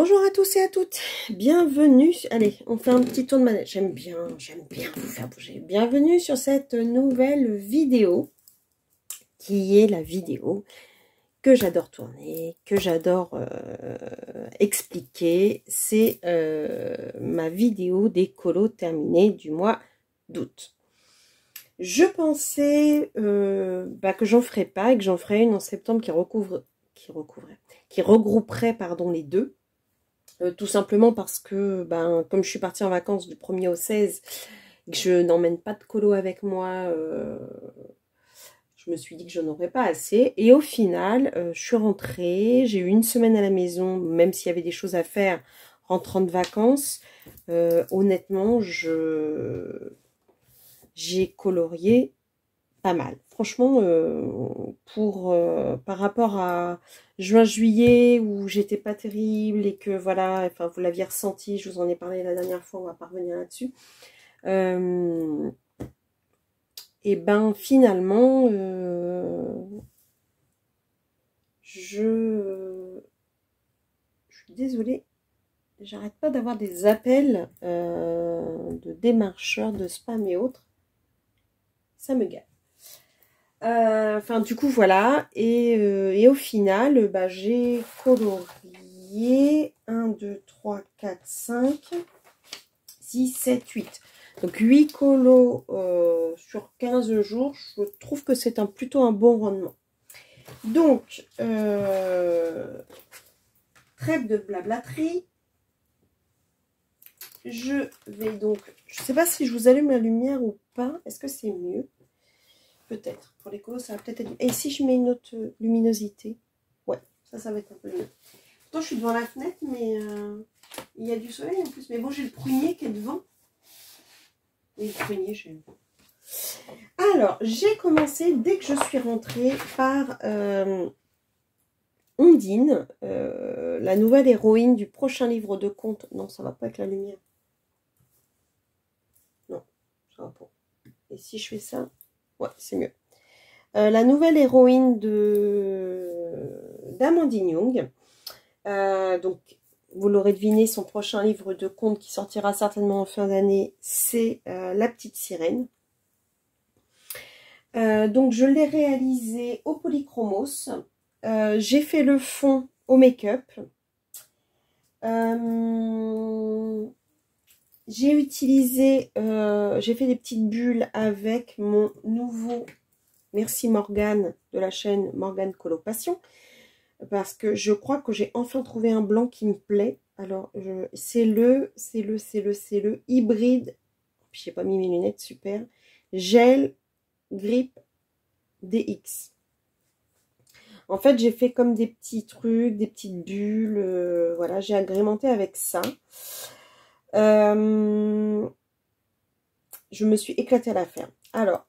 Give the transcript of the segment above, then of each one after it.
Bonjour à tous et à toutes, bienvenue, allez on fait un petit tour de manette, j'aime bien vous faire bouger. Bienvenue sur cette nouvelle vidéo, qui est la vidéo que j'adore tourner, que j'adore expliquer. C'est ma vidéo des colos terminés du mois d'août. Je pensais que j'en ferais pas et que j'en ferais une en septembre qui regrouperait pardon, les deux. Tout simplement parce que, comme je suis partie en vacances du 1er au 16, que je n'emmène pas de colo avec moi, je me suis dit que je n'en aurais pas assez. Et au final, je suis rentrée, j'ai eu une semaine à la maison, même s'il y avait des choses à faire rentrant de vacances. Honnêtement, j'ai colorié pas mal. Franchement, par rapport à juin-juillet où j'étais pas terrible et que voilà, enfin vous l'aviez ressenti, je vous en ai parlé la dernière fois, on va pas revenir là-dessus. Et ben finalement, je suis désolée, j'arrête pas d'avoir des appels de démarcheurs, de spam et autres. Ça me gâte. Enfin, du coup, voilà. Et au final, j'ai colorié 1, 2, 3, 4, 5, 6, 7, 8. Donc, 8 colos sur 15 jours. Je trouve que c'est plutôt un bon rendement. Donc, trêve de blablaterie. Je vais donc... Je ne sais pas si je vous allume la lumière ou pas. Est-ce que c'est mieux ? Peut-être. Pour les colos, ça va peut-être être... Et si je mets une autre luminosité? Ouais, ça va être un peu mieux. Pourtant, je suis devant la fenêtre, mais il y a du soleil en plus. Mais bon, j'ai le prunier qui est devant. Oui, le prunier, j'ai... Alors, j'ai commencé, dès que je suis rentrée, par Ondine, la nouvelle héroïne du prochain livre de contes. Non, ça va pas avec la lumière. Non, ça va pas. Et si je fais ça? Ouais, c'est mieux. La nouvelle héroïne d'Amandine Young. Donc, vous l'aurez deviné, son prochain livre de contes qui sortira certainement en fin d'année, c'est La Petite Sirène. Donc, je l'ai réalisé au polychromos. J'ai fait le fond au make-up. J'ai utilisé, j'ai fait des petites bulles avec mon nouveau Merci Morgane de la chaîne Morgane Coloration, parce que je crois que j'ai enfin trouvé un blanc qui me plaît. Alors, c'est le hybride, j'ai pas mis mes lunettes, super, Gel Grip DX. En fait, j'ai fait comme des petits trucs, des petites bulles, voilà, j'ai agrémenté avec ça. Je me suis éclatée à la faire. Alors,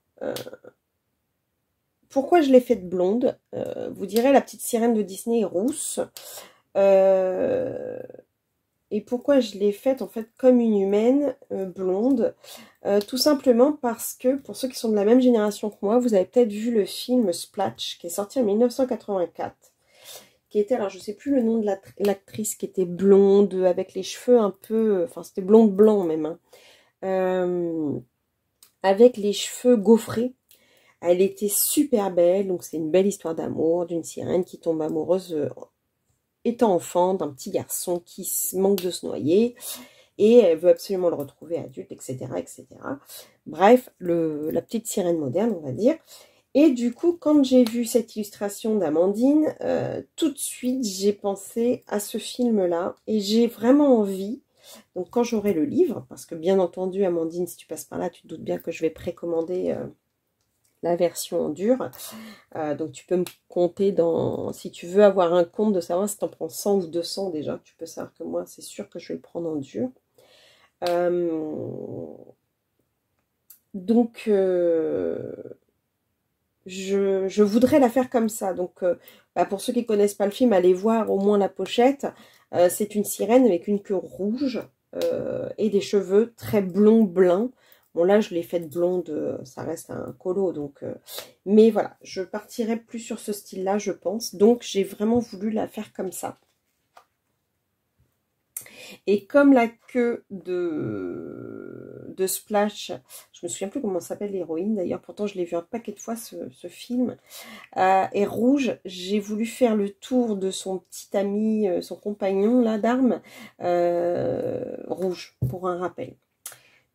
pourquoi je l'ai faite blonde? Vous direz, la petite sirène de Disney est rousse. Et pourquoi je l'ai faite en fait comme une humaine blonde? Tout simplement parce que, pour ceux qui sont de la même génération que moi, vous avez peut-être vu le film Splatch, qui est sorti en 1984. Qui était, alors je sais plus le nom de l'actrice, qui était blonde, avec les cheveux un peu... Enfin, c'était blonde blanc même. Hein. Avec les cheveux gaufrés. Elle était super belle, donc c'est une belle histoire d'amour d'une sirène qui tombe amoureuse étant enfant d'un petit garçon qui manque de se noyer et elle veut absolument le retrouver adulte, etc. etc. Bref, la petite sirène moderne, on va dire. Et du coup, quand j'ai vu cette illustration d'Amandine, tout de suite, j'ai pensé à ce film-là et j'ai vraiment envie. Donc quand j'aurai le livre, parce que bien entendu, Amandine, si tu passes par là, tu te doutes bien que je vais précommander... la version en dur. Donc tu peux me compter si tu veux avoir un compte de savoir si tu en prends 100 ou 200 déjà. Tu peux savoir que moi, c'est sûr que je vais le prendre en dur. Donc, je voudrais la faire comme ça. Donc, pour ceux qui ne connaissent pas le film, allez voir au moins la pochette. C'est une sirène avec une queue rouge et des cheveux très blonds blancs. Bon, là, je l'ai faite blonde, ça reste un colo, donc... mais voilà, je partirai plus sur ce style-là, je pense. Donc, j'ai vraiment voulu la faire comme ça. Et comme la queue de Splash, je me souviens plus comment s'appelle l'héroïne d'ailleurs, pourtant je l'ai vu un paquet de fois ce film, est rouge, j'ai voulu faire le tour de son petit ami, son compagnon là d'armes, rouge, pour un rappel.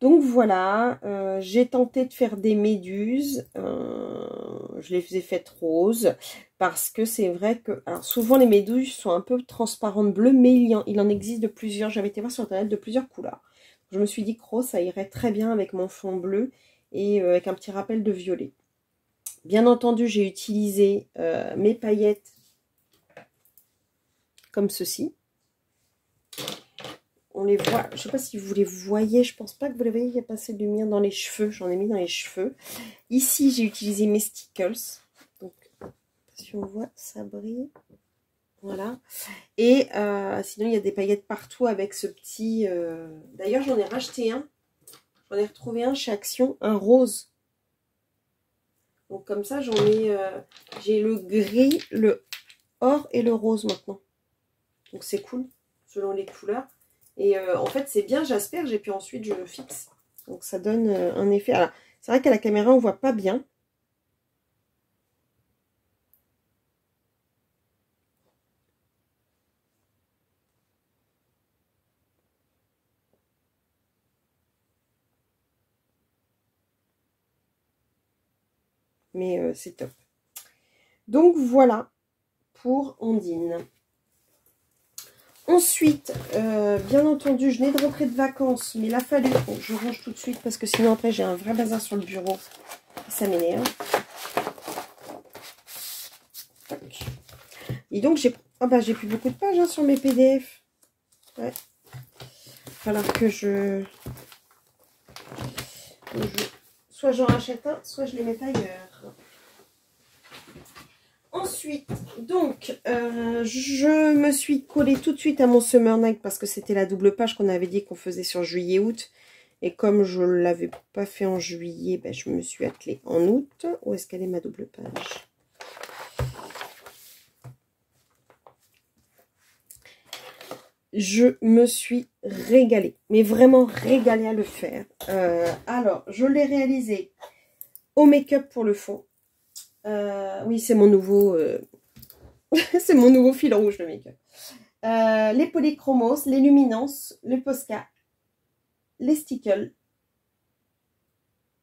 Donc voilà, j'ai tenté de faire des méduses, je les ai faites roses, parce que c'est vrai que, alors souvent les méduses sont un peu transparentes bleues, mais il en existe de plusieurs, j'avais été voir sur internet de plusieurs couleurs. Je me suis dit que rose, ça irait très bien avec mon fond bleu, et avec un petit rappel de violet. Bien entendu, j'ai utilisé mes paillettes comme ceci. On les voit, je ne sais pas si vous les voyez, je pense pas que vous les voyez, il y a passé de lumière dans les cheveux, j'en ai mis dans les cheveux. Ici, j'ai utilisé mes stickles, donc si on voit, ça brille, voilà. Et sinon, il y a des paillettes partout avec ce petit... D'ailleurs, j'en ai racheté un, j'en ai retrouvé un chez Action, un rose. Donc comme ça, j'en ai... j'ai le gris, le or et le rose maintenant. Donc c'est cool, selon les couleurs. Et en fait, c'est bien j'asperge et puis ensuite je le fixe. Donc ça donne un effet. Alors, c'est vrai qu'à la caméra, on voit pas bien. Mais c'est top. Donc voilà pour Ondine. Ensuite, bien entendu, je venais de rentrer de vacances, mais il a fallu... Bon, je range tout de suite parce que sinon après j'ai un vrai bazar sur le bureau. Ça m'énerve. Et donc j'ai... Ah bah j'ai plus beaucoup de pages hein, sur mes PDF. Ouais. Il va falloir que soit j'en rachète un, soit je les mette ailleurs. Ensuite, donc, je me suis collée tout de suite à mon Summer Night parce que c'était la double page qu'on avait dit qu'on faisait sur juillet-août. Et comme je ne l'avais pas fait en juillet, ben, je me suis attelée en août. Où est-ce qu'elle est ma double page? Je me suis régalée, mais vraiment régalée à le faire. Alors, je l'ai réalisé au make-up pour le fond. Oui, c'est mon nouveau... c'est mon nouveau fil rouge, le make-up. Les polychromos, les luminances, le Posca, les stickles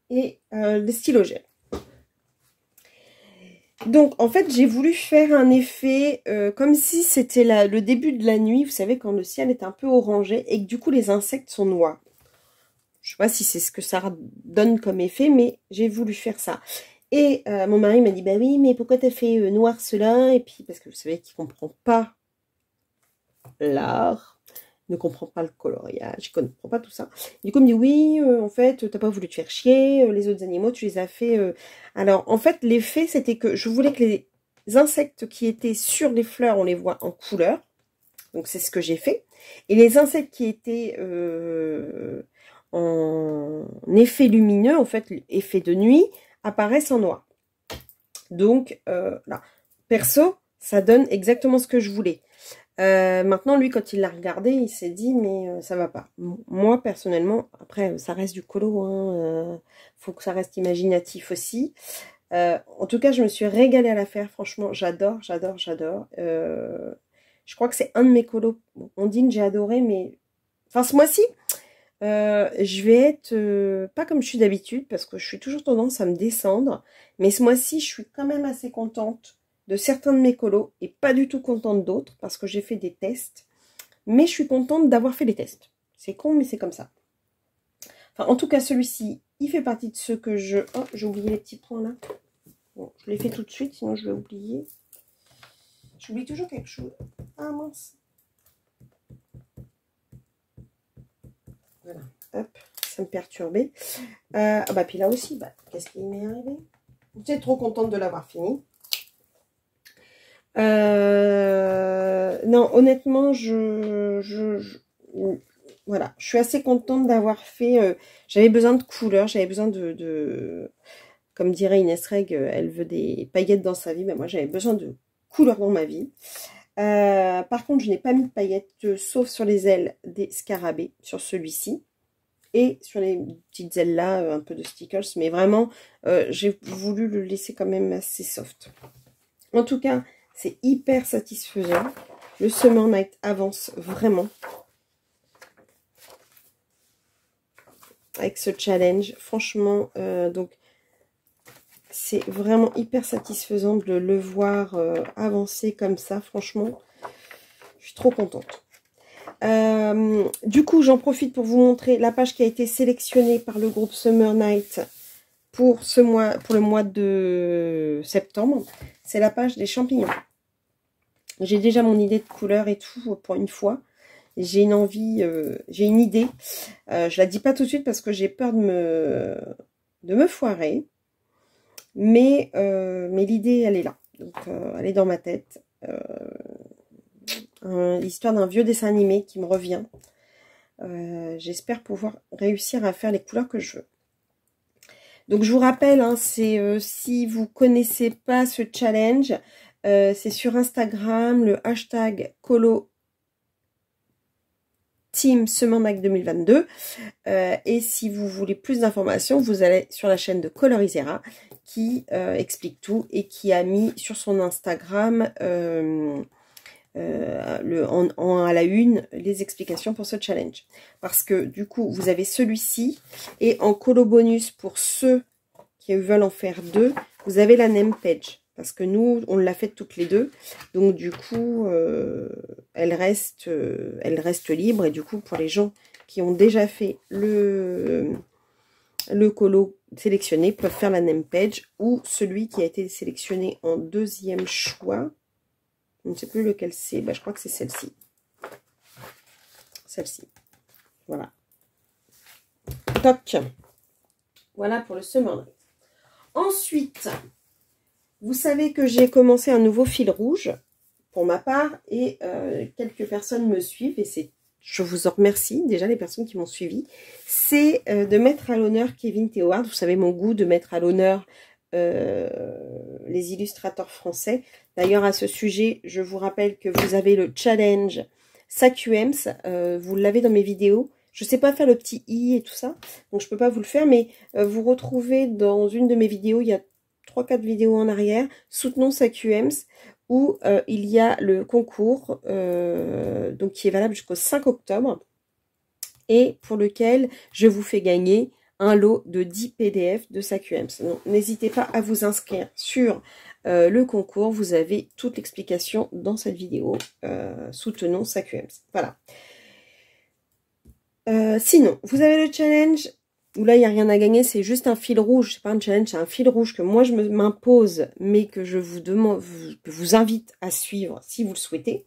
et les stylogels. Donc, en fait, j'ai voulu faire un effet comme si c'était le début de la nuit. Vous savez, quand le ciel est un peu orangé et que du coup, les insectes sont noirs. Je sais pas si c'est ce que ça donne comme effet, mais j'ai voulu faire ça. Et mon mari m'a dit, bah oui, mais pourquoi t'as fait noir cela? Et puis, parce que vous savez qu'il comprend pas l'art, ne comprend pas le coloriage, il ne comprend pas tout ça. Du coup, il me dit, oui, en fait, t'as pas voulu te faire chier, les autres animaux, tu les as fait... Alors, en fait, l'effet, c'était que je voulais que les insectes qui étaient sur les fleurs, on les voit en couleur. Donc, c'est ce que j'ai fait. Et les insectes qui étaient en effet lumineux, en fait, effet de nuit, apparaissent en noir. Donc, là, perso, ça donne exactement ce que je voulais. Maintenant, lui, quand il l'a regardé, il s'est dit, mais ça va pas. Moi, personnellement, après, ça reste du colo, hein, faut que ça reste imaginatif aussi. En tout cas, je me suis régalée à la faire. Franchement, j'adore, j'adore, j'adore. Je crois que c'est un de mes colos. Bon, Ondine, j'ai adoré, mais... Enfin, ce mois-ci, je vais être... pas comme je suis d'habitude, parce que je suis toujours tendance à me descendre. Mais ce mois-ci, je suis quand même assez contente de certains de mes colos et pas du tout contente d'autres parce que j'ai fait des tests. Mais je suis contente d'avoir fait les tests. C'est con, mais c'est comme ça. Enfin, en tout cas, celui-ci, il fait partie de ceux que je... Oh, j'ai oublié les petits points là. Bon, je les fais tout de suite, sinon je vais oublier. J'oublie toujours quelque chose. Ah mince. Voilà, hop, ça me perturbait. Ah bah puis là aussi, bah, qu'est-ce qui m'est arrivé? J'étais trop contente de l'avoir fini. Non, honnêtement, voilà, je suis assez contente d'avoir fait... j'avais besoin de couleurs, j'avais besoin comme dirait Inès Reg, elle veut des paillettes dans sa vie. Ben moi, j'avais besoin de couleurs dans ma vie. Par contre, je n'ai pas mis de paillettes, sauf sur les ailes des scarabées, sur celui-ci. Et sur les petites ailes là, un peu de stickers. Mais vraiment, j'ai voulu le laisser quand même assez soft. En tout cas, c'est hyper satisfaisant. Le Summer Night avance vraiment. Avec ce challenge. Franchement, donc, c'est vraiment hyper satisfaisant de le voir avancer comme ça. Franchement, je suis trop contente. Du coup, j'en profite pour vous montrer la page qui a été sélectionnée par le groupe Summer Night pour le mois de septembre. C'est la page des champignons. J'ai déjà mon idée de couleur et tout pour une fois. J'ai une envie, j'ai une idée. Je la dis pas tout de suite parce que j'ai peur de me foirer. Mais l'idée, elle est là. Donc, elle est dans ma tête. L'histoire d'un vieux dessin animé qui me revient. J'espère pouvoir réussir à faire les couleurs que je veux. Donc je vous rappelle, hein, c'est si vous connaissez pas ce challenge, c'est sur Instagram, le hashtag Colo Team Summer Night 2022. Et si vous voulez plus d'informations, vous allez sur la chaîne de Colorisera qui explique tout et qui a mis sur son Instagram à la une les explications pour ce challenge, parce que du coup vous avez celui-ci et en colo bonus pour ceux qui veulent en faire deux, vous avez la name page, parce que nous on l'a fait toutes les deux, donc du coup elle reste libre, et du coup pour les gens qui ont déjà fait le colo sélectionné peuvent faire la name page, ou celui qui a été sélectionné en deuxième choix. Je ne sais plus lequel c'est. Je crois que c'est celle-ci. Celle-ci. Voilà. Toc. Voilà pour le Summer Night. Ensuite, vous savez que j'ai commencé un nouveau fil rouge pour ma part. Et quelques personnes me suivent. Et je vous en remercie. Déjà, les personnes qui m'ont suivi. C'est de mettre à l'honneur Kevin Théoard. Vous savez mon goût de mettre à l'honneur les illustrateurs français. D'ailleurs, à ce sujet, je vous rappelle que vous avez le challenge SAQEMS. Vous l'avez dans mes vidéos. Je ne sais pas faire le petit i et tout ça, donc je ne peux pas vous le faire, mais vous retrouvez dans une de mes vidéos, il y a 3-4 vidéos en arrière, Soutenons SAQEMS, où il y a le concours, donc qui est valable jusqu'au 5 octobre, et pour lequel je vous fais gagner un lot de 10 PDF de SAQEMS. Donc n'hésitez pas à vous inscrire sur le concours. Vous avez toute l'explication dans cette vidéo. Soutenons SAQEMS. Voilà. Sinon, vous avez le challenge où là, il n'y a rien à gagner. C'est juste un fil rouge. C'est pas un challenge, c'est un fil rouge que moi, je m'impose, mais que je vous demande, que vous invite à suivre si vous le souhaitez.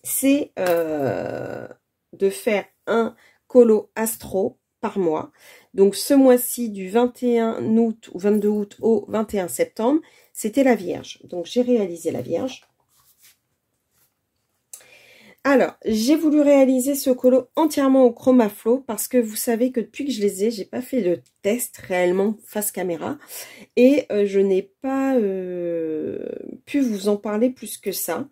C'est de faire un colo astro par mois. Donc ce mois-ci, du 21 août ou 22 août au 21 septembre, c'était la Vierge. Donc j'ai réalisé la Vierge. Alors, j'ai voulu réaliser ce colo entièrement au Chromaflow parce que vous savez que depuis que je les ai, j'ai pas fait de test réellement face caméra. Et je n'ai pas pu vous en parler plus que ça.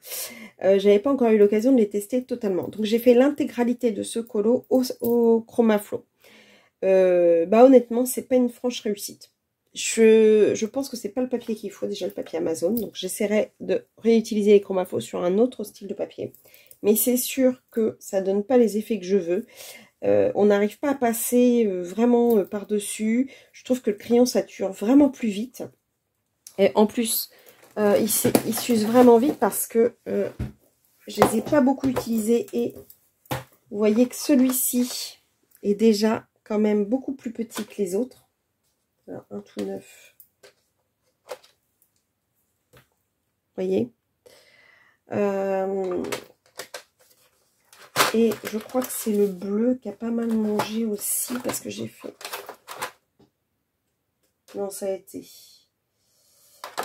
J'avais pas encore eu l'occasion de les tester totalement. Donc j'ai fait l'intégralité de ce colo au Chromaflow. Honnêtement, c'est pas une franche réussite. Je pense que c'est pas le papier qu'il faut, déjà le papier Amazon. Donc j'essaierai de réutiliser les Chromaflow sur un autre style de papier. Mais c'est sûr que ça donne pas les effets que je veux. On n'arrive pas à passer vraiment par-dessus. Je trouve que le crayon sature vraiment plus vite. Et en plus, il s'use vraiment vite parce que je les ai pas beaucoup utilisés. Et vous voyez que celui-ci est déjà quand même beaucoup plus petit que les autres. Alors, un tout neuf. Vous voyez, et je crois que c'est le bleu qui a pas mal mangé aussi, parce que j'ai fait... Non, ça a été...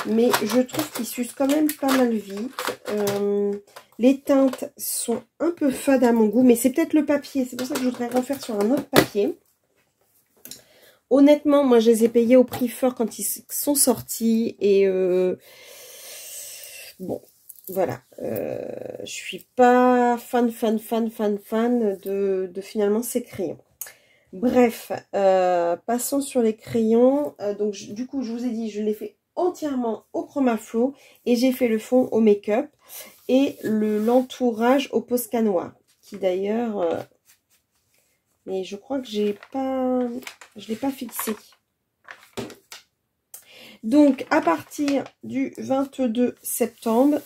Mais je trouve qu'il s'use quand même pas mal vite. Les teintes sont un peu fades à mon goût, mais c'est peut-être le papier. C'est pour ça que je voudrais refaire sur un autre papier. Honnêtement, moi, je les ai payés au prix fort quand ils sont sortis. Et bon, voilà, je suis pas fan de finalement ces crayons. Bref, passons sur les crayons. Donc du coup, je vous ai dit, je l'ai fait entièrement au Chromaflow et j'ai fait le fond au make-up et l'entourage au Posca noir, qui d'ailleurs, mais je crois que je l'ai pas fixé. Donc à partir du 22 septembre,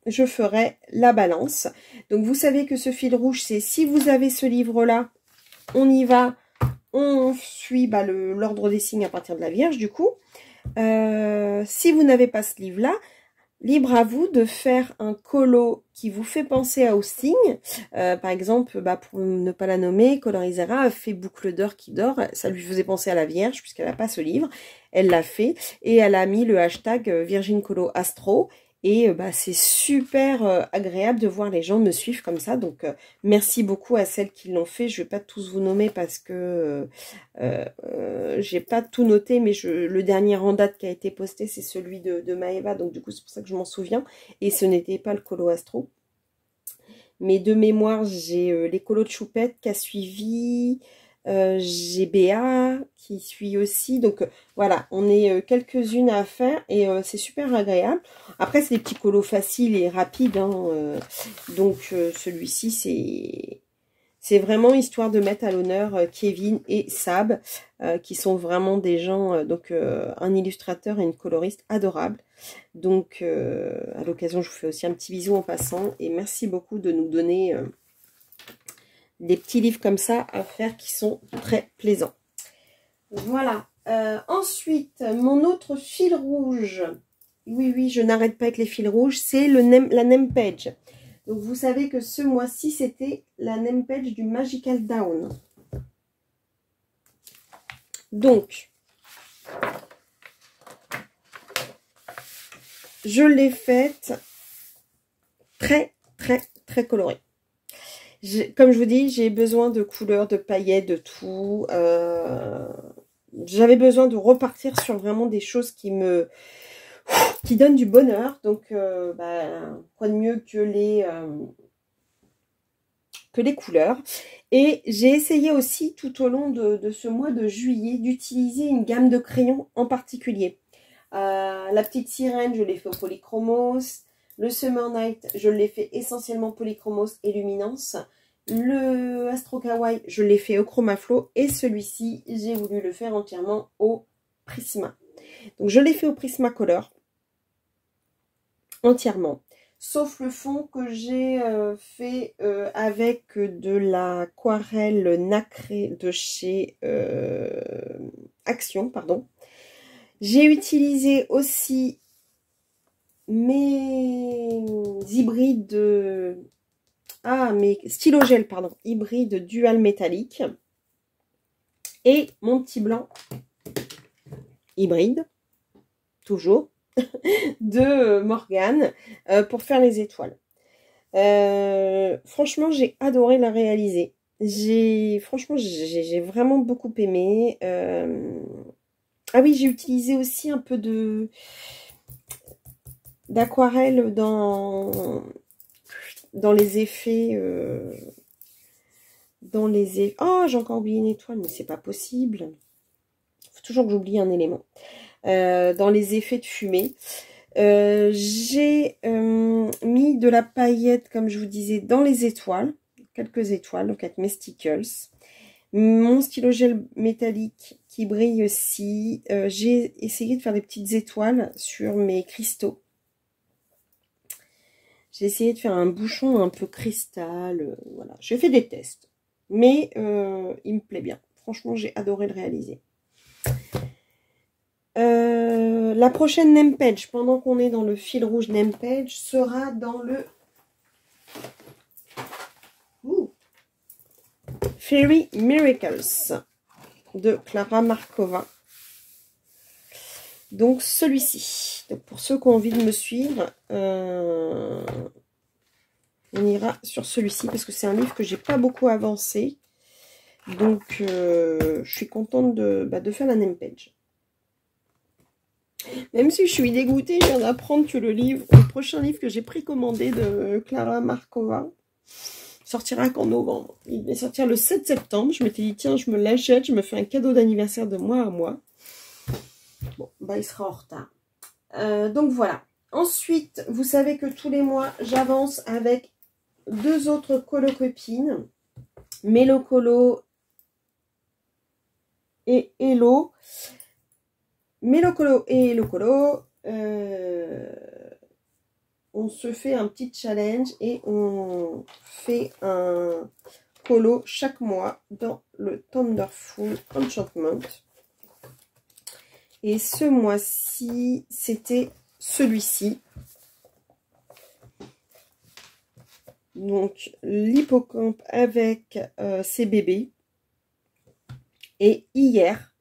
je ferai la balance. Donc vous savez que ce fil rouge, c'est si vous avez ce livre-là, on y va, on suit l'ordre des signes à partir de la Vierge du coup. Si vous n'avez pas ce livre-là, libre à vous de faire un colo qui vous fait penser au signe. Par exemple, pour ne pas la nommer, Colorisera a fait Boucle d'or qui dort. Ça lui faisait penser à la Vierge puisqu'elle n'a pas ce livre. Elle l'a fait et elle a mis le hashtag Virgin Colo Astro. Et c'est super agréable de voir les gens me suivre comme ça. Donc, merci beaucoup à celles qui l'ont fait. Je ne vais pas tous vous nommer parce que j'ai pas tout noté. Mais le dernier en date qui a été posté, c'est celui de Maëva. Donc, du coup, c'est pour ça que je m'en souviens. Et ce n'était pas le colo astro. Mais de mémoire, j'ai les colos de Choupette qui a suivi. J'ai Béa qui suit aussi. Donc voilà, on est quelques-unes à faire et c'est super agréable. Après, c'est des petits colos faciles et rapides. Hein, donc celui-ci, c'est vraiment histoire de mettre à l'honneur Kevin et Sab, qui sont vraiment des gens, un illustrateur et une coloriste adorable. Donc à l'occasion, je vous fais aussi un petit bisou en passant et merci beaucoup de nous donner des petits livres comme ça à faire qui sont très plaisants. Voilà. Ensuite, mon autre fil rouge. Oui, je n'arrête pas avec les fils rouges. C'est la name page. Donc, vous savez que ce mois-ci, c'était la name page du Magical Down. Donc, je l'ai faite très colorée. Comme je vous dis, j'ai besoin de couleurs, de paillettes, de tout. J'avais besoin de repartir sur vraiment des choses qui donnent du bonheur. Donc, quoi de mieux que les couleurs. Et j'ai essayé aussi tout au long de ce mois de juillet d'utiliser une gamme de crayons en particulier. La petite sirène, je l'ai fait au Polychromos. Le Summer Night, je l'ai fait essentiellement Polychromos et Luminance. Le Astro Kawaii, je l'ai fait au Chromaflow. Et celui-ci, j'ai voulu le faire entièrement au Prisma. Donc, je l'ai fait au Prismacolor. Entièrement. Sauf le fond que j'ai fait avec de l'aquarelle nacrée de chez Action, pardon. J'ai utilisé aussi mes hybrides mes stylogel, pardon, hybride dual métallique. Et mon petit blanc hybride, toujours, de Morgane pour faire les étoiles. Franchement, j'ai adoré la réaliser. Franchement, j'ai vraiment beaucoup aimé. Ah oui, j'ai utilisé aussi un peu d'aquarelle dans les effets. Oh, j'ai encore oublié une étoile, mais c'est pas possible. Faut toujours que j'oublie un élément. Dans les effets de fumée. J'ai mis de la paillette, comme je vous disais, dans les étoiles. Quelques étoiles, donc avec mes stickers. Mon stylo gel métallique qui brille aussi. J'ai essayé de faire des petites étoiles sur mes cristaux. J'ai essayé de faire un bouchon un peu cristal. Voilà, j'ai fait des tests. Mais il me plaît bien. Franchement, j'ai adoré le réaliser. La prochaine name page, pendant qu'on est dans le fil rouge name page, sera dans le Fairy Miracles de Clara Markova. Donc celui-ci. Donc pour ceux qui ont envie de me suivre, on ira sur celui-ci parce que c'est un livre que j'ai pas beaucoup avancé. Donc je suis contente de faire la name page. Même si je suis dégoûtée, je viens d'apprendre que le prochain livre que j'ai précommandé de Clara Markova sortira qu'en novembre. Il devait sortir le 7 septembre. Je m'étais dit, tiens, je me l'achète, je me fais un cadeau d'anniversaire de moi à moi. Bon, bah il sera en retard. Donc voilà. Ensuite, vous savez que tous les mois, j'avance avec 2 autres colo-copines. Mélo Colo et Hello. Mélo Colo et Hello Colo. On se fait un petit challenge et on fait un colo chaque mois dans le Thunderful Enchantment. Et ce mois-ci, c'était celui-ci. Donc, l'hippocampe avec ses bébés. Et hier,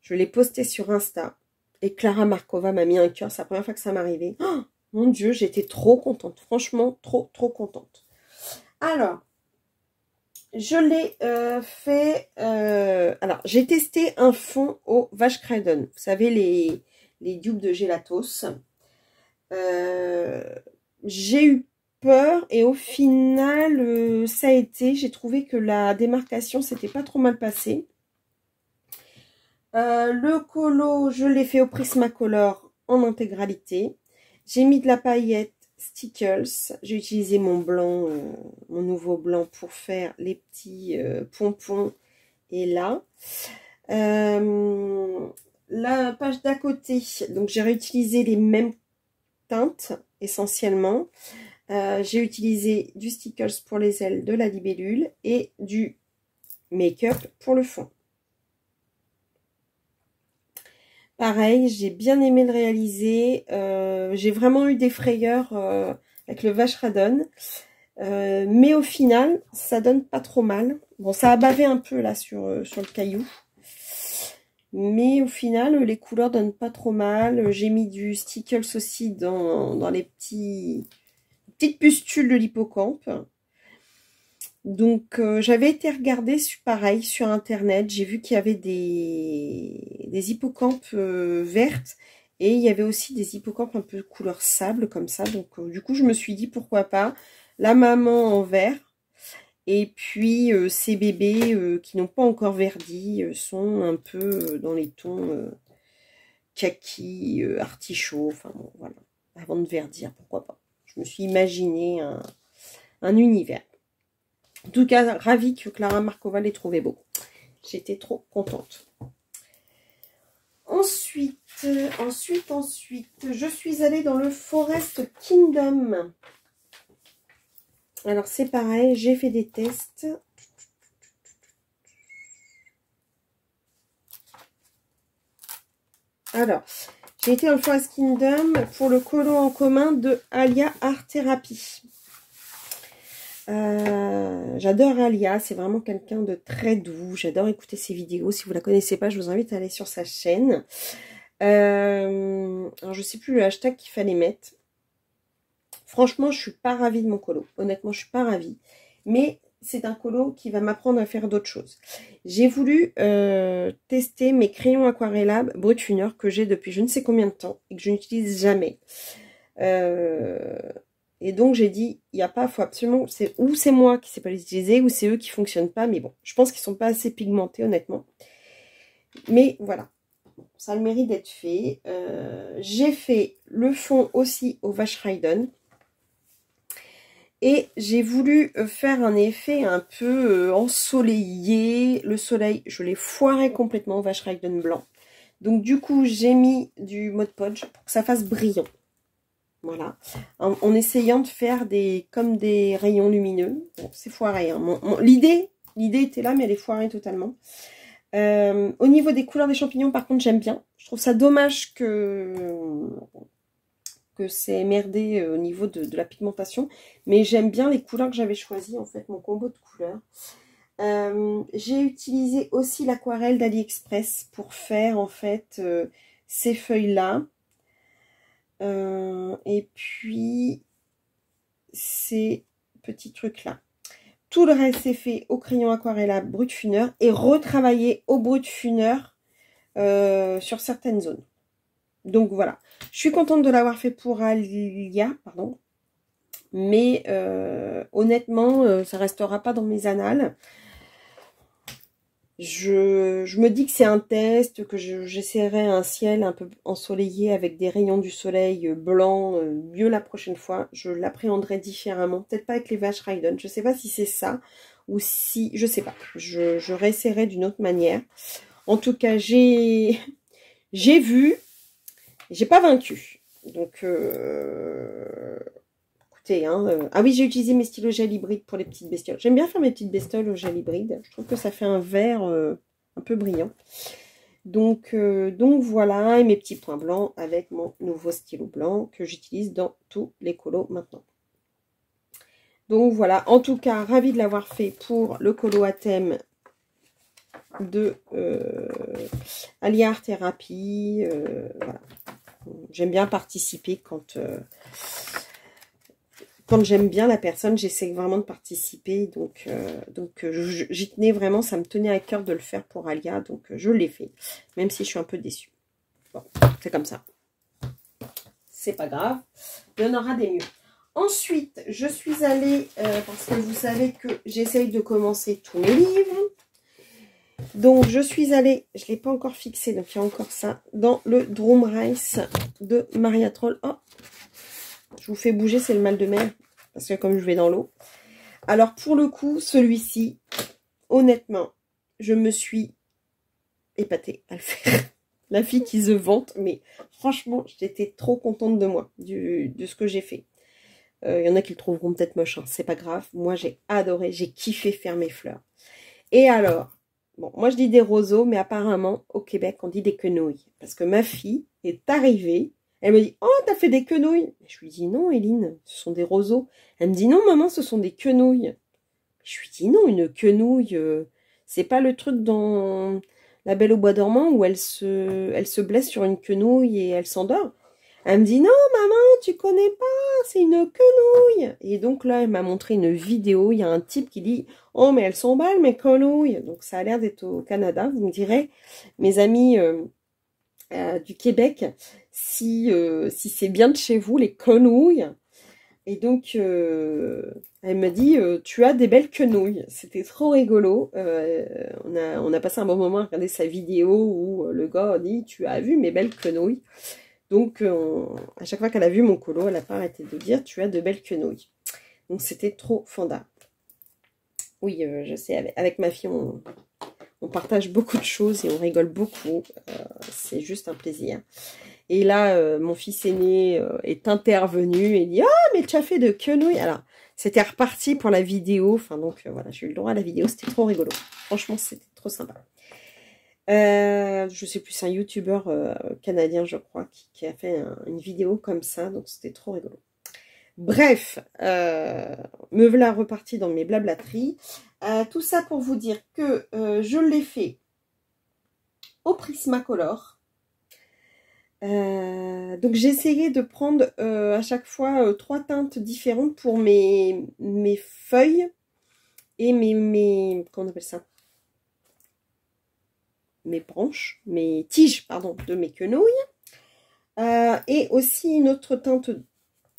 je l'ai posté sur Insta. Et Clara Markova m'a mis un cœur. C'est la première fois que ça m'arrivait. Oh, mon Dieu, j'étais trop contente. Franchement, trop contente. Alors, je l'ai fait... alors, j'ai testé un fond au Vashkredon. Vous savez, les dupes de Gelatos. J'ai eu peur et au final, ça a été... J'ai trouvé que la démarcation, c'était pas trop mal passé. Le colo, je l'ai fait au Prismacolor en intégralité. J'ai mis de la paillette Stickles. J'ai utilisé mon blanc, mon nouveau blanc pour faire les petits pompons. Et là, la page d'à côté, donc j'ai réutilisé les mêmes teintes essentiellement. J'ai utilisé du Stickles pour les ailes de la libellule et du make-up pour le fond. Pareil, j'ai bien aimé le réaliser. J'ai vraiment eu des frayeurs avec le Vashkredon. Mais au final, ça donne pas trop mal. Bon, ça a bavé un peu là sur le caillou. Mais au final, les couleurs donnent pas trop mal. J'ai mis du Stickles aussi dans les petites pustules de l'hippocampe. Donc, j'avais été regarder pareil sur internet. J'ai vu qu'il y avait des hippocampes vertes. Et il y avait aussi des hippocampes un peu couleur sable comme ça. Donc, du coup, je me suis dit pourquoi pas. La maman en vert. Et puis, ces bébés qui n'ont pas encore verdi sont un peu dans les tons kaki, artichaut. Enfin, bon, voilà. Avant de verdir, pourquoi pas. Je me suis imaginé un univers. En tout cas, ravie que Clara Markova l'ait trouvé beau. J'étais trop contente. Ensuite, je suis allée dans le Forest Kingdom. Alors, c'est pareil, j'ai fait des tests. Alors, j'ai été dans le Forest Kingdom pour le colo en commun de Alia Art Therapy. J'adore Alia, c'est vraiment quelqu'un de très doux. J'adore écouter ses vidéos. Si vous la connaissez pas, je vous invite à aller sur sa chaîne. Alors, je sais plus le hashtag qu'il fallait mettre. Franchement, je suis pas ravie de mon colo. Honnêtement, je suis pas ravie. Mais c'est un colo qui va m'apprendre à faire d'autres choses. J'ai voulu tester mes crayons Aquarellab Brutfuner que j'ai depuis je ne sais combien de temps et que je n'utilise jamais. Et donc j'ai dit, il n'y a pas, faut absolument, ou c'est moi qui ne sais pas les utiliser, ou c'est eux qui ne fonctionnent pas. Mais bon, je pense qu'ils ne sont pas assez pigmentés honnêtement. Mais voilà, ça a le mérite d'être fait. J'ai fait le fond aussi au Vashkredon. Et j'ai voulu faire un effet un peu ensoleillé. Le soleil, je l'ai foiré complètement au Vashkredon blanc. Donc du coup, j'ai mis du Mod Podge pour que ça fasse brillant. Voilà. En essayant de faire comme des rayons lumineux. Bon, c'est foiré. Hein. L'idée était là, mais elle est foirée totalement. Au niveau des couleurs des champignons, par contre, j'aime bien. Je trouve ça dommage que c'est merdé au niveau de la pigmentation. Mais j'aime bien les couleurs que j'avais choisies, en fait, mon combo de couleurs. J'ai utilisé aussi l'aquarelle d'AliExpress pour faire, en fait, ces feuilles-là. Et puis, ces petits trucs-là. Tout le reste est fait au crayon Aquarellab Brutfuner et retravaillé au Brutfuner sur certaines zones. Donc voilà, je suis contente de l'avoir fait pour Alia, pardon. Mais honnêtement, ça restera pas dans mes annales. Je me dis que c'est un test, que j'essaierai un ciel un peu ensoleillé avec des rayons du soleil blancs, mieux la prochaine fois. Je l'appréhenderai différemment, peut-être pas avec les vaches Raiden. Je sais pas si c'est ça ou si, je sais pas. Je réessayerai d'une autre manière. En tout cas, j'ai vu, j'ai pas vaincu. Donc hein, ah oui, j'ai utilisé mes stylos gel hybride pour les petites bestioles. J'aime bien faire mes petites bestioles au gel hybride. Je trouve que ça fait un vert un peu brillant. Donc voilà, et mes petits points blancs avec mon nouveau stylo blanc que j'utilise dans tous les colos maintenant. Donc voilà, en tout cas, ravie de l'avoir fait pour le colo à thème de Alia Art Thérapie. Voilà. J'aime bien participer quand j'aime bien la personne, j'essaie vraiment de participer. Donc j'y tenais vraiment, ça me tenait à cœur de le faire pour Alia. Donc je l'ai fait, même si je suis un peu déçue. Bon, c'est comme ça. C'est pas grave, il y en aura des mieux. Ensuite, je suis allée, parce que vous savez que j'essaye de commencer tous mes livres. Donc je suis allée, je ne l'ai pas encore fixé, donc il y a encore ça, dans le Drum Race de Maria Troll. Oh, je vous fais bouger, c'est le mal de mer, parce que comme je vais dans l'eau. Alors pour le coup, celui-ci, honnêtement, je me suis épatée à le faire. La fille qui se vante, mais franchement, j'étais trop contente de moi, de ce que j'ai fait. Il y en a qui le trouveront peut-être moche, hein, c'est pas grave. Moi, j'ai adoré, j'ai kiffé faire mes fleurs. Et alors, bon, moi je dis des roseaux, mais apparemment, au Québec, on dit des quenouilles. Parce que ma fille est arrivée, elle me dit « Oh, t'as fait des quenouilles !» Je lui dis « Non, Éline, ce sont des roseaux. » Elle me dit « Non, maman, ce sont des quenouilles. » Je lui dis « Non, une quenouille, c'est pas le truc dans La Belle au bois dormant où elle se blesse sur une quenouille et elle s'endort. » Elle me dit « Non, maman, tu connais pas, c'est une quenouille. » Et donc là, elle m'a montré une vidéo, il y a un type qui dit « Oh, mais elles sont belles, mes quenouilles. » Donc ça a l'air d'être au Canada, vous me direz, mes amis du Québec, si c'est bien de chez vous, les quenouilles. Et donc, elle me dit « Tu as des belles quenouilles. » C'était trop rigolo. On a passé un bon moment à regarder sa vidéo où le gars dit « Tu as vu mes belles quenouilles. » Donc, à chaque fois qu'elle a vu mon colo, elle n'a pas arrêté de dire « Tu as de belles quenouilles. » Donc, c'était trop fondable. Oui, je sais, avec ma fille, on partage beaucoup de choses et on rigole beaucoup. C'est juste un plaisir. Et là, mon fils aîné est intervenu et dit « Ah, mais tu as fait de quenouilles !» Alors, c'était reparti pour la vidéo. Enfin, donc, voilà, j'ai eu le droit à la vidéo. C'était trop rigolo. Franchement, c'était trop sympa. Je sais plus, c'est un youtubeur canadien, je crois, qui a fait une vidéo comme ça. Donc, c'était trop rigolo. Bref, me voilà repartie dans mes blablateries. Tout ça pour vous dire que je l'ai fait au Prismacolor. Donc j'ai essayé de prendre à chaque fois 3 teintes différentes pour mes feuilles et comment on appelle ça, mes branches, mes tiges, pardon, de mes quenouilles. Et aussi une autre teinte,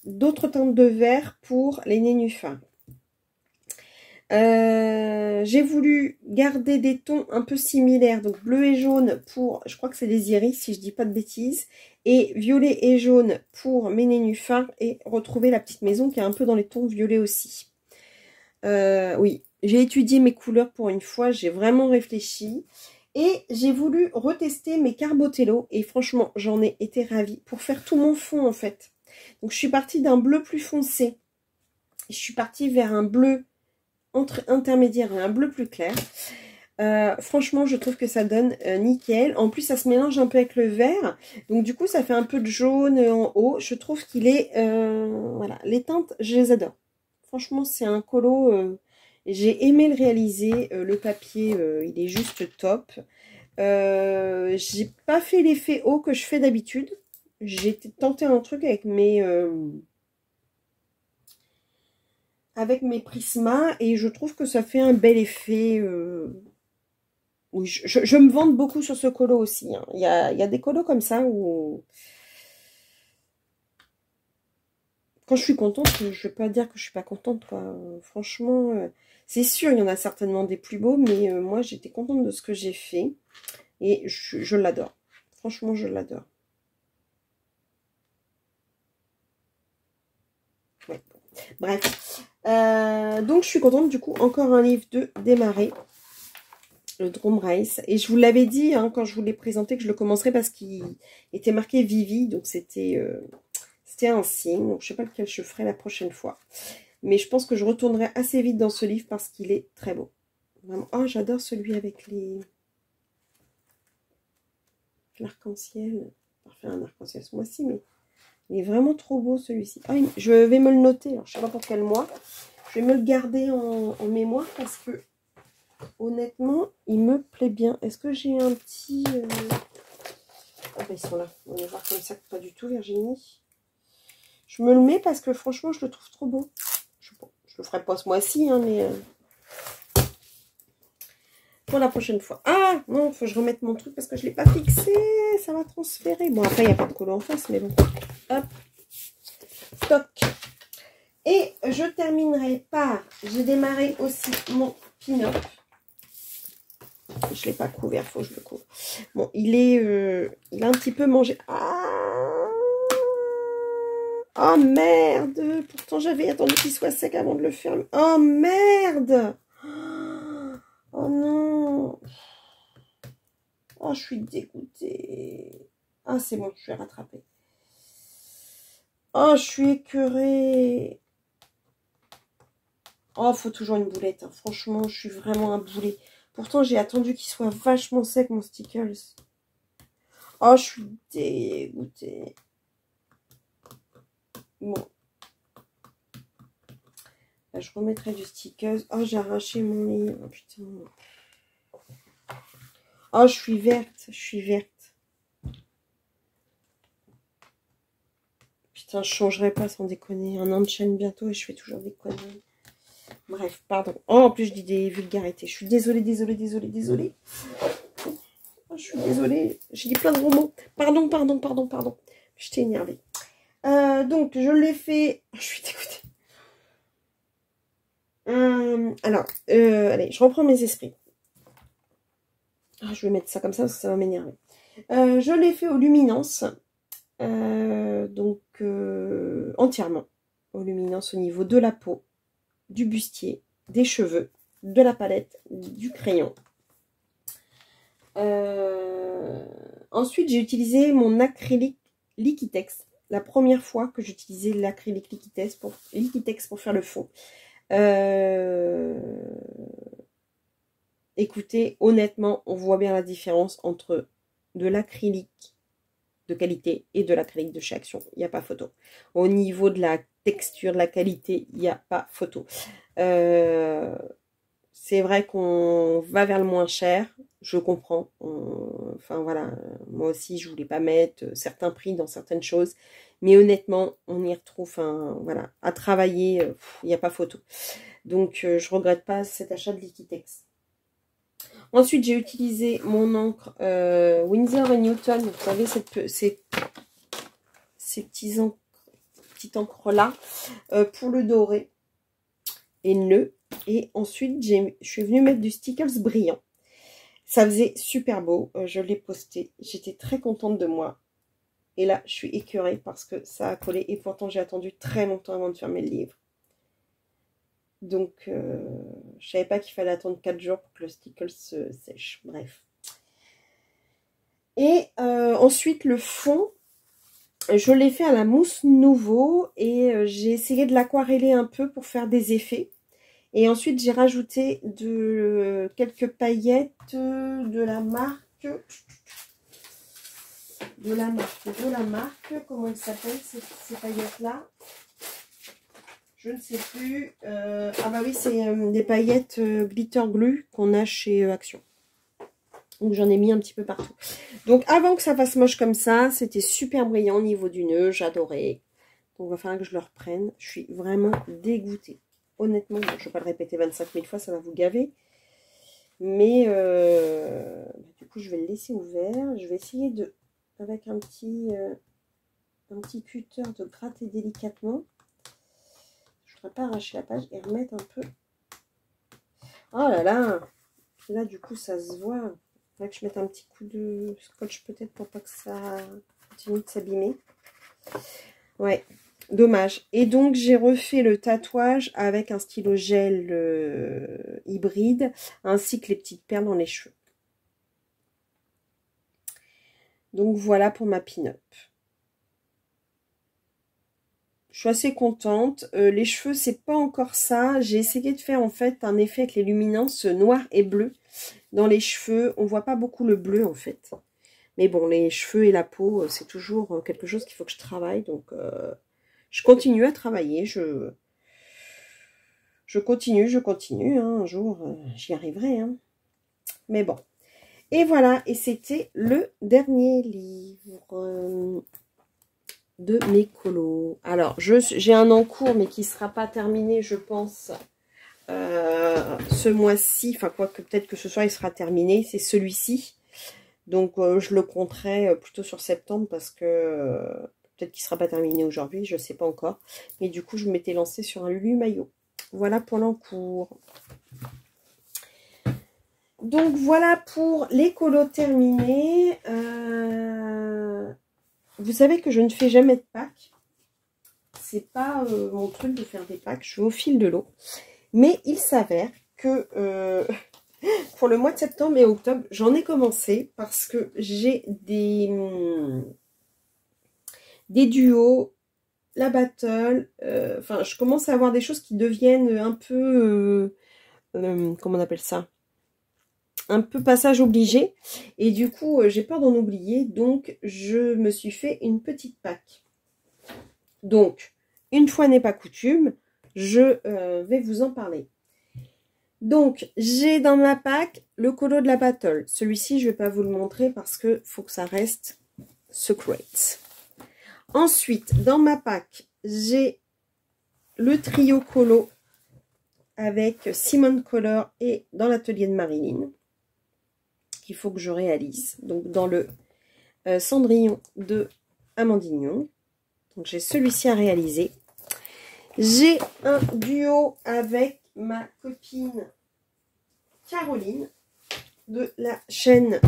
d'autres teintes de vert pour les nénuphars. J'ai voulu garder des tons un peu similaires, donc bleu et jaune pour, je crois que c'est des iris si je dis pas de bêtises, et violet et jaune pour mes nénuphars, et retrouver la petite maison qui est un peu dans les tons violets aussi. Oui, j'ai étudié mes couleurs pour une fois, j'ai vraiment réfléchi, et j'ai voulu retester mes Carbotello, et franchement j'en ai été ravie pour faire tout mon fond en fait. Donc je suis partie d'un bleu plus foncé, je suis partie vers un bleu entre intermédiaire et un bleu plus clair. Franchement, je trouve que ça donne nickel. En plus, ça se mélange un peu avec le vert. Donc, du coup, ça fait un peu de jaune en haut. Je trouve qu'il est... voilà, les teintes, je les adore. Franchement, c'est un colo... j'ai aimé le réaliser. Le papier, il est juste top. J'ai pas fait l'effet haut que je fais d'habitude. J'ai tenté un truc avec mes prismas et je trouve que ça fait un bel effet. Oui, je me vante beaucoup sur ce colo aussi. Hein. Il y a des colos comme ça où quand je suis contente, je ne vais pas dire que je suis pas contente, quoi. Franchement, c'est sûr, il y en a certainement des plus beaux, mais moi, j'étais contente de ce que j'ai fait. Et je l'adore. Franchement, je l'adore. Ouais. Bref. Donc, je suis contente. Du coup, encore un livre de démarrer. Le Drum Race. Et je vous l'avais dit hein, quand je vous l'ai présenté que je le commencerai parce qu'il était marqué Vivi. Donc, c'était un signe. Donc, je ne sais pas lequel je ferai la prochaine fois. Mais je pense que je retournerai assez vite dans ce livre parce qu'il est très beau. Vraiment. Oh, j'adore celui avec l'arc-en-ciel. On va faire un arc-en-ciel ce mois-ci, mais il est vraiment trop beau celui-ci. Ah, je vais me le noter. Alors, je ne sais pas pour quel mois. Je vais me le garder en mémoire parce que, honnêtement, il me plaît bien. Est-ce que j'ai un petit... Ah, ben, ils sont là. On va voir comme ça. Pas du tout, Virginie. Je me le mets parce que, franchement, je le trouve trop beau. Je le ferai pas ce mois-ci, hein, mais... pour la prochaine fois. Ah, non, il faut que je remette mon truc parce que je ne l'ai pas fixé. Ça va transférer. Bon, après, il n'y a pas de colo en face, mais bon. Hop. Stock. Et je terminerai par... J'ai démarré aussi mon pin-up. Je ne l'ai pas couvert, il faut que je le couvre. Bon, il a un petit peu mangé. Ah, oh merde. Pourtant, j'avais attendu qu'il soit sec avant de le fermer. Oh merde. Oh non. Oh, je suis dégoûtée. Ah, c'est bon, je vais rattraper. Oh, je suis écœurée. Oh, faut toujours une boulette. Hein. Franchement, je suis vraiment un boulet. Pourtant, j'ai attendu qu'il soit vachement sec, mon Stickles. Oh, je suis dégoûtée. Bon. Là, je remettrai du Stickles. Oh, j'ai arraché mon livre. Oh, putain. Oh, je suis verte. Je suis verte. Putain, je changerai pas sans déconner. Un an de chaîne bientôt et je fais toujours des conneries. Bref, pardon. Oh, en plus, je dis des vulgarités. Je suis désolée, désolée, désolée, désolée. Oh, je suis désolée. J'ai dit plein de gros mots. Pardon, pardon, pardon, pardon. J'étais énervée. Donc, je l'ai fait... Je suis dégoûtée. Alors, allez, je reprends mes esprits. Ah, je vais mettre ça comme ça parce que ça va m'énerver. Je l'ai fait aux luminances. Donc, entièrement. Aux luminances au niveau de la peau, du bustier, des cheveux, de la palette, du crayon. Ensuite, j'ai utilisé mon acrylique Liquitex. La première fois que j'utilisais l'acrylique Liquitex pour faire le fond. Écoutez, honnêtement, on voit bien la différence entre de l'acrylique de qualité et de l'acrylique de chez Action. Il n'y a pas photo. Au niveau de la texture, de la qualité, il n'y a pas photo. C'est vrai qu'on va vers le moins cher, je comprends. Enfin voilà, moi aussi je voulais pas mettre certains prix dans certaines choses, mais honnêtement, on y retrouve, enfin voilà, à travailler, il n'y a pas photo. Donc je regrette pas cet achat de Liquitex. Ensuite, j'ai utilisé mon encre Winsor & Newton. Vous savez, ces petites encres là pour le doré et le nœud. Et ensuite, je suis venue mettre du Stickles brillant. Ça faisait super beau. Je l'ai posté. J'étais très contente de moi. Et là, je suis écœurée parce que ça a collé. Et pourtant, j'ai attendu très longtemps avant de fermer le livre. Donc, je savais pas qu'il fallait attendre 4 jours pour que le Stickles se sèche. Bref. Et ensuite, le fond, je l'ai fait à la mousse Nouveau. Et j'ai essayé de l'aquareller un peu pour faire des effets. Et ensuite, j'ai rajouté quelques paillettes de la marque. Comment elles s'appellent ces paillettes-là? Je ne sais plus. Ah bah oui, c'est des paillettes glitter glue qu'on a chez Action. Donc j'en ai mis un petit peu partout. Donc avant que ça fasse moche comme ça, c'était super brillant au niveau du nœud. J'adorais. Donc il va falloir que je le reprenne. Je suis vraiment dégoûtée. Honnêtement, bon, je ne vais pas le répéter 25 000 fois, ça va vous gaver. Mais du coup, je vais le laisser ouvert. Je vais essayer avec un petit cutter de gratter délicatement. voudrais pas arracher la page et remettre un peu. Oh là là. Et là, du coup, ça se voit. Il faudrait que je mette un petit coup de scotch peut-être pour pas que ça continue de s'abîmer. Ouais, dommage. Et donc, j'ai refait le tatouage avec un stylo gel hybride, ainsi que les petites perles dans les cheveux. Donc, voilà pour ma pin-up. Je suis assez contente. Les cheveux, c'est pas encore ça. J'ai essayé de faire en fait un effet avec les luminances noir et bleu. Dans les cheveux, on voit pas beaucoup le bleu en fait. Mais bon, les cheveux et la peau, c'est toujours quelque chose qu'il faut que je travaille. Donc, je continue à travailler. Je continue. Hein, un jour, j'y arriverai. Hein. Mais bon. Et voilà. Et c'était le dernier livre de mes colos. Alors, j'ai un en cours, mais qui ne sera pas terminé, je pense, ce mois-ci. Enfin, quoique peut-être que ce soir, il sera terminé. C'est celui-ci. Donc, je le compterai plutôt sur septembre parce que peut-être qu'il ne sera pas terminé aujourd'hui, je ne sais pas encore. Mais du coup, je m'étais lancée sur un Lulu Maillot. Voilà pour l'encours. Donc, voilà pour les colos terminés. Vous savez que je ne fais jamais de Pâques. C'est pas mon truc de faire des Pâques. Je vais au fil de l'eau. Mais il s'avère que pour le mois de septembre et octobre, j'en ai commencé parce que j'ai des duos, la battle. Enfin, je commence à avoir des choses qui deviennent un peu... comment on appelle ça? Un peu passage obligé. Et du coup, j'ai peur d'en oublier. Donc, je me suis fait une petite Pâques. Donc, une fois n'est pas coutume, je vais vous en parler. Donc, j'ai dans ma pack le colo de la battle. Celui-ci, je ne vais pas vous le montrer parce que faut que ça reste secret. Ensuite, dans ma pack, j'ai le trio colo avec Simone Color et dans l'atelier de Marilyn qu'il faut que je réalise. Donc, dans le Cendrillon de Amandignon. Donc, j'ai celui-ci à réaliser. J'ai un duo avec ma copine Caroline de la chaîne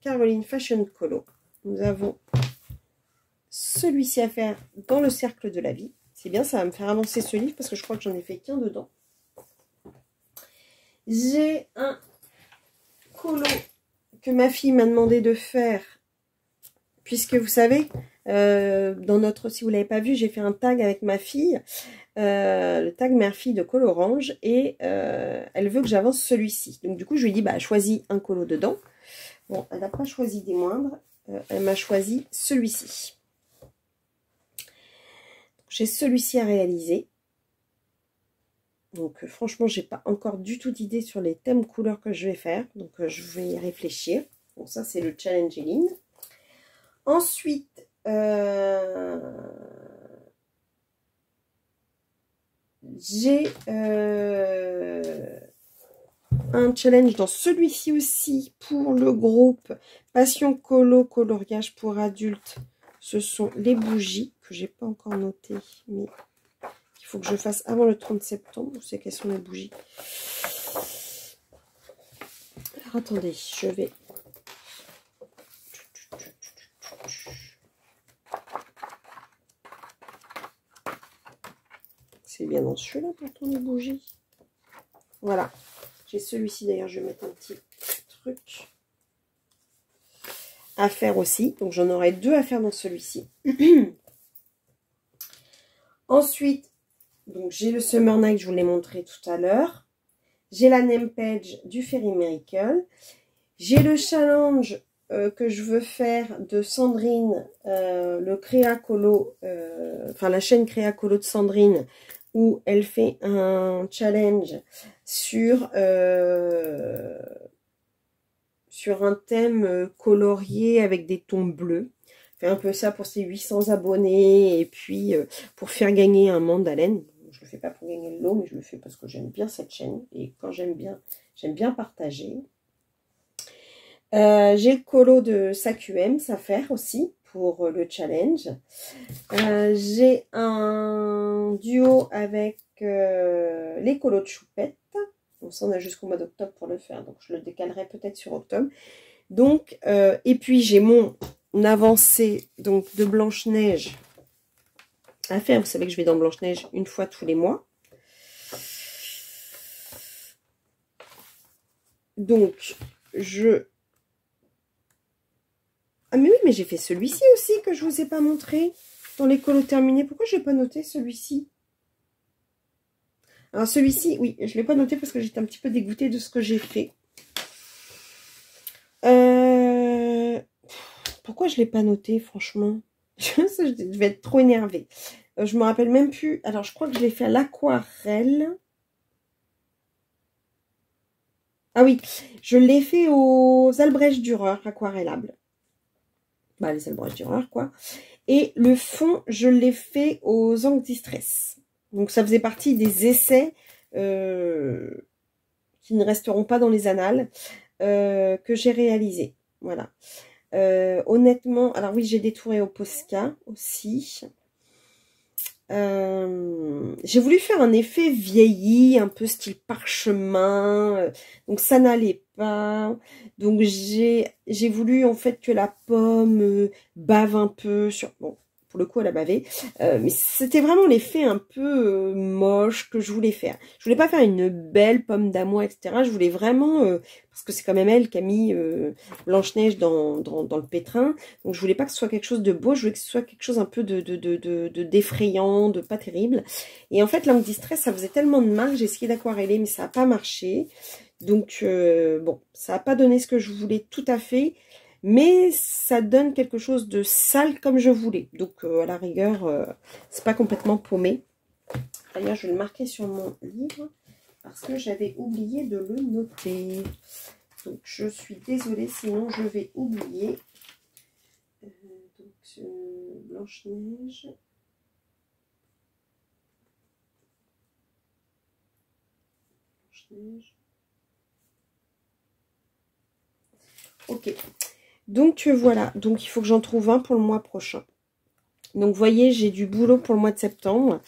Caroline Fashion Colo. Nous avons celui-ci à faire dans le cercle de la vie. C'est bien, ça va me faire avancer ce livre parce que je crois que j'en ai fait qu'un dedans. J'ai un colo que ma fille m'a demandé de faire puisque vous savez, dans notre, si vous ne l'avez pas vu, j'ai fait un tag avec ma fille. Le tag mère-fille de Colorange et elle veut que j'avance celui-ci. Donc du coup je lui ai dit bah choisis un colo dedans. Bon, elle n'a pas choisi des moindres, elle m'a choisi celui-ci. J'ai celui-ci à réaliser. Donc franchement j'ai pas encore du tout d'idée sur les thèmes couleurs que je vais faire. Donc je vais y réfléchir. Bon ça c'est le challenge Eline. Ensuite j'ai un challenge dans celui-ci aussi pour le groupe Passion Colo, coloriage pour adultes. Ce sont les bougies que j'ai pas encore notées, mais il faut que je fasse avant le 30 septembre. Je sais quelles sont les bougies. Alors attendez, je vais... C'est bien dans celui-là pourtant les bougies. Voilà. J'ai celui-ci d'ailleurs, je vais mettre un petit truc à faire aussi. Donc j'en aurai deux à faire dans celui-ci. Ensuite, donc j'ai le Summer Night, je vous l'ai montré tout à l'heure. J'ai la name page du Fairy Miracle. J'ai le challenge que je veux faire de Sandrine, le Créa Colo, enfin la chaîne Créa Colo de Sandrine, où elle fait un challenge sur un thème colorié avec des tons bleus. Fait un peu ça pour ses 800 abonnés et puis pour faire gagner un mandalène. Je le fais pas pour gagner le lot, mais je le fais parce que j'aime bien cette chaîne et quand j'aime bien partager. J'ai le colo de SAQM, ça faire aussi pour le challenge. J'ai un duo avec les colos de choupette. Donc ça, on a jusqu'au mois d'octobre pour le faire. Donc je le décalerai peut-être sur octobre. Donc, et puis j'ai mon avancée donc, de Blanche-Neige à faire. Vous savez que je vais dans Blanche-Neige une fois tous les mois. Donc, Ah mais oui, mais j'ai fait celui-ci aussi que je vous ai pas montré dans les colos terminés. Pourquoi je n'ai pas noté celui-ci? Alors celui-ci, oui, je ne l'ai pas noté parce que j'étais un petit peu dégoûtée de ce que j'ai fait. Pourquoi je ne l'ai pas noté, franchement? Je vais être trop énervée. Je me rappelle même plus. Alors, je crois que je l'ai fait à l'aquarelle. Ah oui, je l'ai fait aux Albrecht Dürer aquarellables. Bah, les Albrecht Dürer, quoi. Et le fond, je l'ai fait aux Encre Distress. Donc, ça faisait partie des essais qui ne resteront pas dans les annales que j'ai réalisés. Voilà. Honnêtement, alors oui, j'ai détouré au Posca aussi. J'ai voulu faire un effet vieilli, un peu style parchemin, donc ça n'allait pas. Donc j'ai voulu en fait que la pomme bave un peu sur... Bon, pour le coup elle a bavé, mais c'était vraiment l'effet un peu moche que je voulais faire. Je voulais pas faire une belle pomme d'amour, etc. Je voulais vraiment, parce que c'est quand même elle qui a mis Blanche-Neige dans le pétrin, donc je voulais pas que ce soit quelque chose de beau, je voulais que ce soit quelque chose un peu d'effrayant, de pas terrible. Et en fait, l'Encre Distress, ça faisait tellement de mal, j'ai essayé d'aquareller, mais ça n'a pas marché. Donc, bon, ça n'a pas donné ce que je voulais tout à fait, mais ça donne quelque chose de sale comme je voulais. Donc, à la rigueur, c'est pas complètement paumé. D'ailleurs, je vais le marquer sur mon livre, parce que j'avais oublié de le noter. Donc, je suis désolée, sinon je vais oublier. Donc, Blanche-Neige. Blanche-Neige. Ok. Donc, voilà. Donc, il faut que j'en trouve un pour le mois prochain. Donc, vous voyez, j'ai du boulot pour le mois de septembre.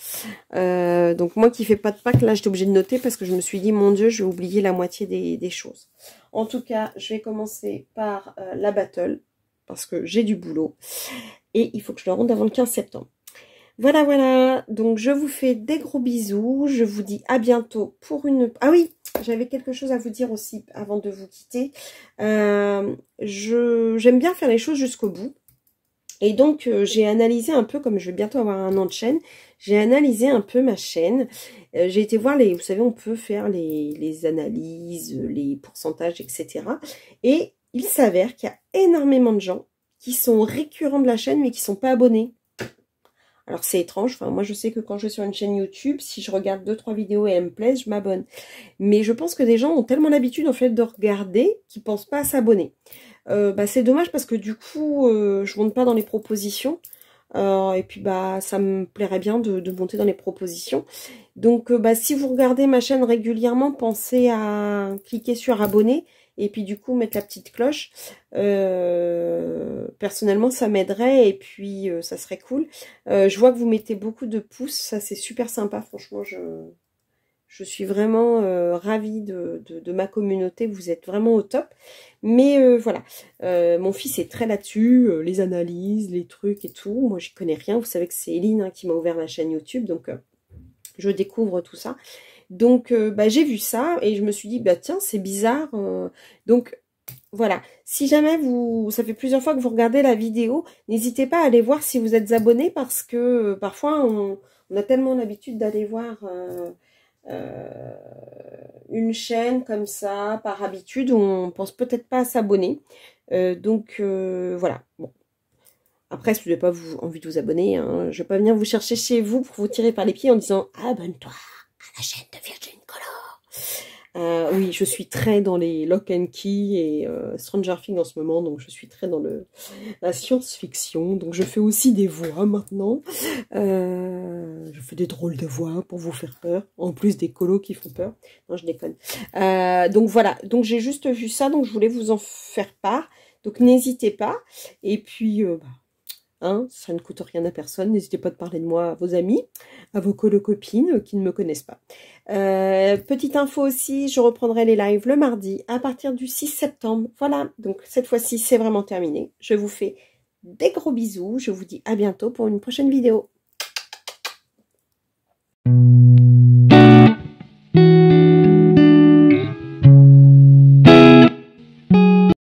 Donc, moi qui fais pas de Pâques, là, j'étais obligée de noter parce que je me suis dit, mon Dieu, je vais oublier la moitié des choses. En tout cas, je vais commencer par la battle parce que j'ai du boulot. Et il faut que je le rende avant le 15 septembre. Voilà, voilà. Donc, je vous fais des gros bisous. Je vous dis à bientôt pour une... Ah oui, j'avais quelque chose à vous dire aussi avant de vous quitter. J'aime bien faire les choses jusqu'au bout. Et donc, j'ai analysé un peu, comme je vais bientôt avoir un an de chaîne, j'ai analysé un peu ma chaîne. J'ai été voir vous savez, on peut faire les analyses, les pourcentages, etc. Et il s'avère qu'il y a énormément de gens qui sont récurrents de la chaîne, mais qui ne sont pas abonnés. Alors, c'est étrange. Enfin, moi, je sais que quand je vais sur une chaîne YouTube, si je regarde 2-3 vidéos et elles me plaisent, je m'abonne. Mais je pense que des gens ont tellement l'habitude, en fait, de regarder qu'ils ne pensent pas à s'abonner. C'est dommage parce que du coup, je monte pas dans les propositions. Et puis, ça me plairait bien de monter dans les propositions. Donc, si vous regardez ma chaîne régulièrement, pensez à cliquer sur abonner. Et puis, du coup, mettre la petite cloche. Personnellement, ça m'aiderait. Et puis, ça serait cool. Je vois que vous mettez beaucoup de pouces. Ça, c'est super sympa. Franchement, je suis vraiment ravie de ma communauté. Vous êtes vraiment au top. Mais voilà, mon fils est très là-dessus, les analyses, les trucs et tout. Moi, j'y connais rien. Vous savez que c'est Eline qui m'a ouvert la chaîne YouTube. Donc, je découvre tout ça. Donc, j'ai vu ça et je me suis dit, tiens, c'est bizarre. Donc, voilà. Si jamais ça fait plusieurs fois que vous regardez la vidéo, n'hésitez pas à aller voir si vous êtes abonné parce que parfois, on a tellement l'habitude d'aller voir... une chaîne comme ça, par habitude, on pense peut-être pas à s'abonner. Donc, voilà. Bon. Après, si vous n'avez pas envie de vous abonner, hein, je vais pas venir vous chercher chez vous pour vous tirer par les pieds en disant « Abonne-toi à la chaîne de Virgin Color ». Oui, je suis très dans les Lock and Key et Stranger Things en ce moment, donc je suis très dans la science-fiction. Donc je fais aussi des voix maintenant. Je fais des drôles de voix pour vous faire peur, en plus des colos qui font peur. Non, je déconne. Donc voilà, donc j'ai juste vu ça, donc je voulais vous en faire part. Donc n'hésitez pas. Et puis, Hein, ça ne coûte rien à personne. N'hésitez pas à parler de moi à vos amis, à vos copines qui ne me connaissent pas. Petite info aussi, je reprendrai les lives le mardi à partir du 6 septembre. Voilà, donc cette fois-ci, c'est vraiment terminé. Je vous fais des gros bisous. Je vous dis à bientôt pour une prochaine vidéo.